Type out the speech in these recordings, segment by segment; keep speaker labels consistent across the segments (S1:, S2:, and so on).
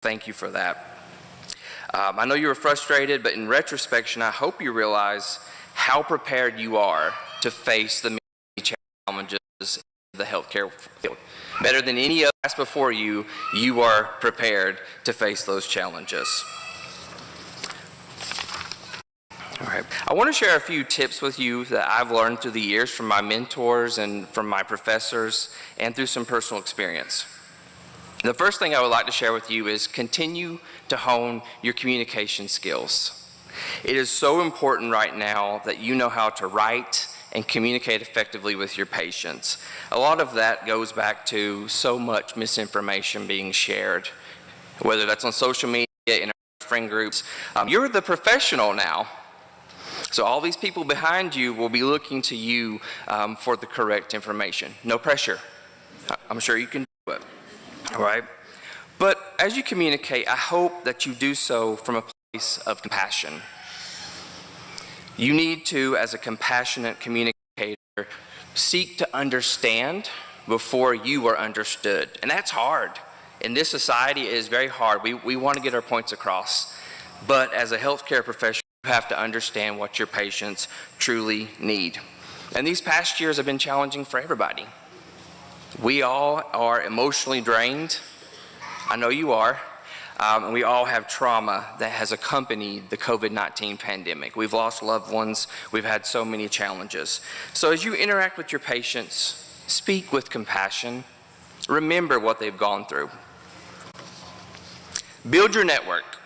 S1: thank you for that. I know you were frustrated, but in retrospection, I hope you realize how prepared you are to face the many challenges in the healthcare field. Better than any other class before you, you are prepared to face those challenges. All right. I want to share a few tips with you that I've learned through the years from my mentors and from my professors and through some personal experience. The first thing I would like to share with you is continue to hone your communication skills. It is so important right now that you know how to write and communicate effectively with your patients. A lot of that goes back to so much misinformation being shared, whether that's on social media, in our friend groups. You're the professional now. So all these people behind you will be looking to you for the correct information. No pressure. I'm sure you can do it. All right? But as you communicate, I hope that you do so from a place of compassion. You need to, as a compassionate communicator, seek to understand before you are understood. And that's hard. In this society, it is very hard. We want to get our points across. But as a healthcare professional, you have to understand what your patients truly need. And these past years have been challenging for everybody. We all are emotionally drained. I know you are. And we all have trauma that has accompanied the COVID-19 pandemic. We've lost loved ones. We've had so many challenges. So as you interact with your patients, speak with compassion. Remember what they've gone through. Build your network.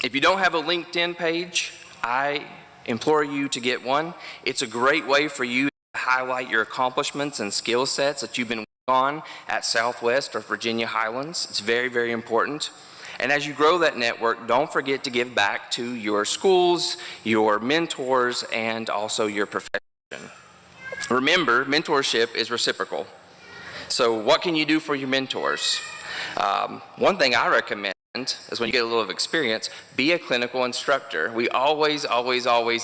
S1: If you don't have a LinkedIn page, I implore you to get one. It's a great way for you to highlight your accomplishments and skill sets that you've been working on at Southwest or Virginia Highlands. It's very, very important. And as you grow that network, don't forget to give back to your schools, your mentors, and also your profession. Remember, mentorship is reciprocal. So what can you do for your mentors? One thing I recommend is when you get a little experience, be a clinical instructor. We always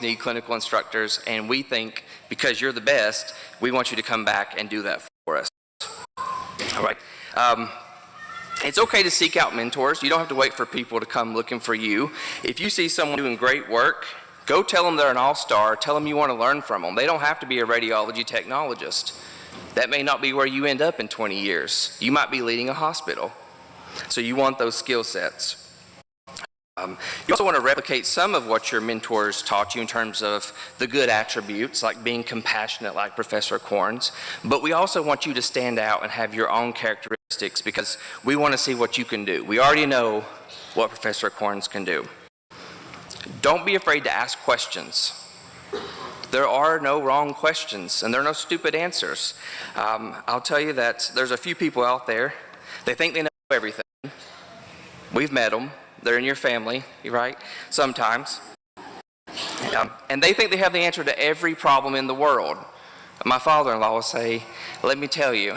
S1: need clinical instructors, and we think because you're the best, we want you to come back and do that for us. All right. It's okay to seek out mentors. You don't have to wait for people to come looking for you. If you see someone doing great work, go tell them they're an all-star. Tell them you want to learn from them. They don't have to be a radiology technologist. That may not be where you end up in 20 years. You might be leading a hospital. So you want those skill sets. You also want to replicate some of what your mentors taught you in terms of the good attributes, like being compassionate like Professor Korns. But we also want you to stand out and have your own characteristics because we want to see what you can do. We already know what Professor Korns can do. Don't be afraid to ask questions. There are no wrong questions and there are no stupid answers. I'll tell you that there's a few people out there, they think they know everything. We've met them. They're in your family, right? Sometimes. And they think they have the answer to every problem in the world. My father-in-law will say, let me tell you.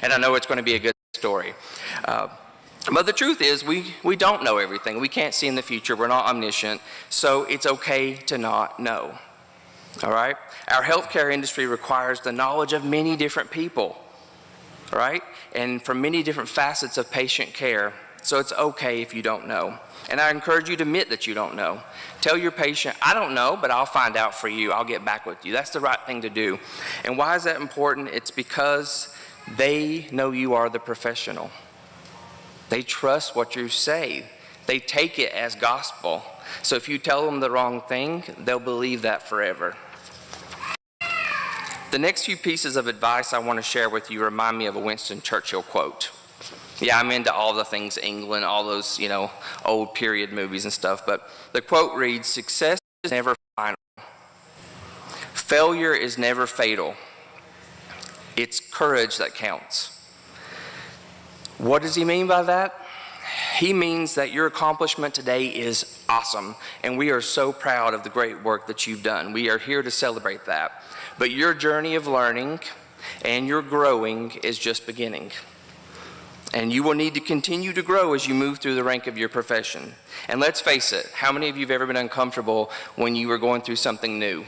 S1: And I know it's going to be a good story. But the truth is, we don't know everything. We can't see in the future. We're not omniscient. So it's okay to not know. All right? Our healthcare industry requires the knowledge of many different people. Right? And from many different facets of patient care. So it's okay if you don't know. And I encourage you to admit that you don't know. Tell your patient, I don't know, but I'll find out for you. I'll get back with you. That's the right thing to do. And why is that important? It's because they know you are the professional. They trust what you say. They take it as gospel. So if you tell them the wrong thing, they'll believe that forever. The next few pieces of advice I want to share with you remind me of a Winston Churchill quote. Yeah, I'm into all the things England, all those, old period movies and stuff, but the quote reads, "Success is never final. Failure is never fatal. It's courage that counts." What does he mean by that? He means that your accomplishment today is awesome, and we are so proud of the great work that you've done. We are here to celebrate that. But your journey of learning and your growing is just beginning. And you will need to continue to grow as you move through the rank of your profession. And let's face it, how many of you have ever been uncomfortable when you were going through something new?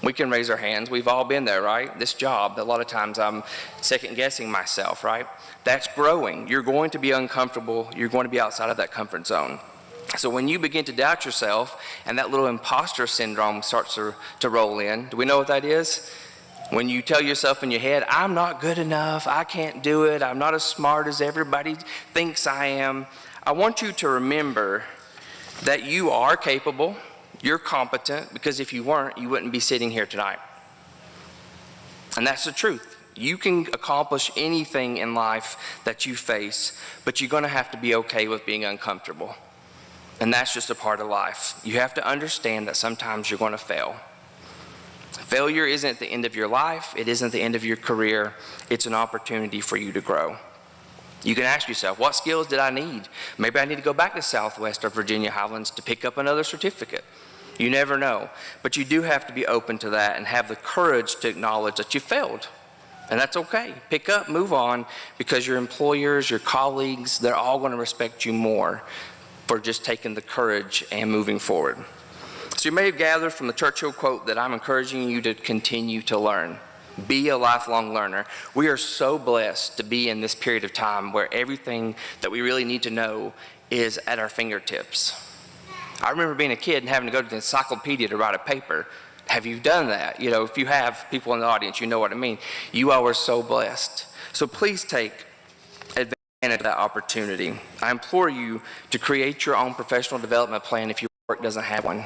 S1: We can raise our hands. We've all been there, right? This job, a lot of times I'm second guessing myself, right? That's growing. You're going to be uncomfortable. You're going to be outside of that comfort zone. So when you begin to doubt yourself and that little imposter syndrome starts to roll in, do we know what that is? When you tell yourself in your head, I'm not good enough, I can't do it, I'm not as smart as everybody thinks I am. I want you to remember that you are capable, you're competent, because if you weren't, you wouldn't be sitting here tonight. And that's the truth. You can accomplish anything in life that you face, but you're going to have to be okay with being uncomfortable. And that's just a part of life. You have to understand that sometimes you're going to fail. Failure isn't the end of your life. It isn't the end of your career. It's an opportunity for you to grow. You can ask yourself, what skills did I need? Maybe I need to go back to Southwest or Virginia Highlands to pick up another certificate. You never know. But you do have to be open to that and have the courage to acknowledge that you failed. And that's okay. Pick up, move on, because your employers, your colleagues, they're all going to respect you more for just taking the courage and moving forward. So you may have gathered from the Churchill quote that I'm encouraging you to continue to learn. Be a lifelong learner. We are so blessed to be in this period of time where everything that we really need to know is at our fingertips. I remember being a kid and having to go to the encyclopedia to write a paper. Have you done that? You know, if you have, people in the audience, you know what I mean. You all are so blessed. So please take advantage of that opportunity. I implore you to create your own professional development plan if your work doesn't have one.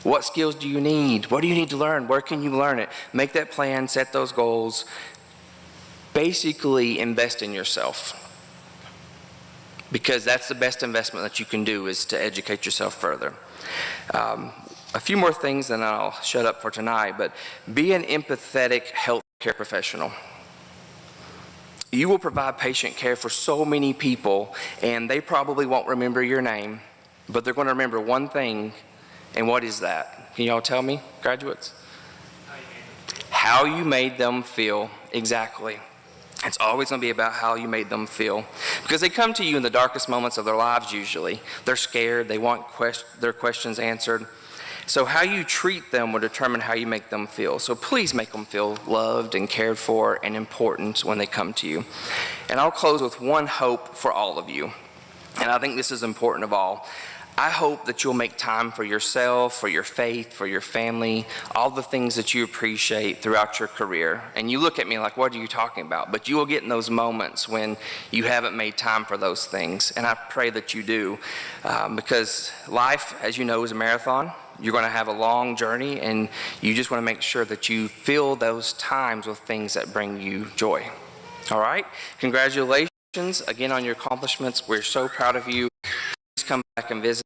S1: What skills do you need? What do you need to learn? Where can you learn it? Make that plan, set those goals. Basically, invest in yourself. Because that's the best investment that you can do, is to educate yourself further. A few more things, and I'll shut up for tonight, but be an empathetic healthcare professional. You will provide patient care for so many people, and they probably won't remember your name, but they're going to remember one thing. And what is that? Can you all tell me, graduates? How you made them feel. Exactly. It's always going to be about how you made them feel. Because they come to you in the darkest moments of their lives usually. They're scared. They want their questions answered. So how you treat them will determine how you make them feel. So please make them feel loved and cared for and important when they come to you. And I'll close with one hope for all of you. And I think this is important of all. I hope that you'll make time for yourself, for your faith, for your family, all the things that you appreciate throughout your career. And you look at me like, what are you talking about? But you will get in those moments when you haven't made time for those things. And I pray that you do, because life, as you know, is a marathon. You're going to have a long journey, and you just want to make sure that you fill those times with things that bring you joy. All right? Congratulations again on your accomplishments. We're so proud of you. Please come back and visit.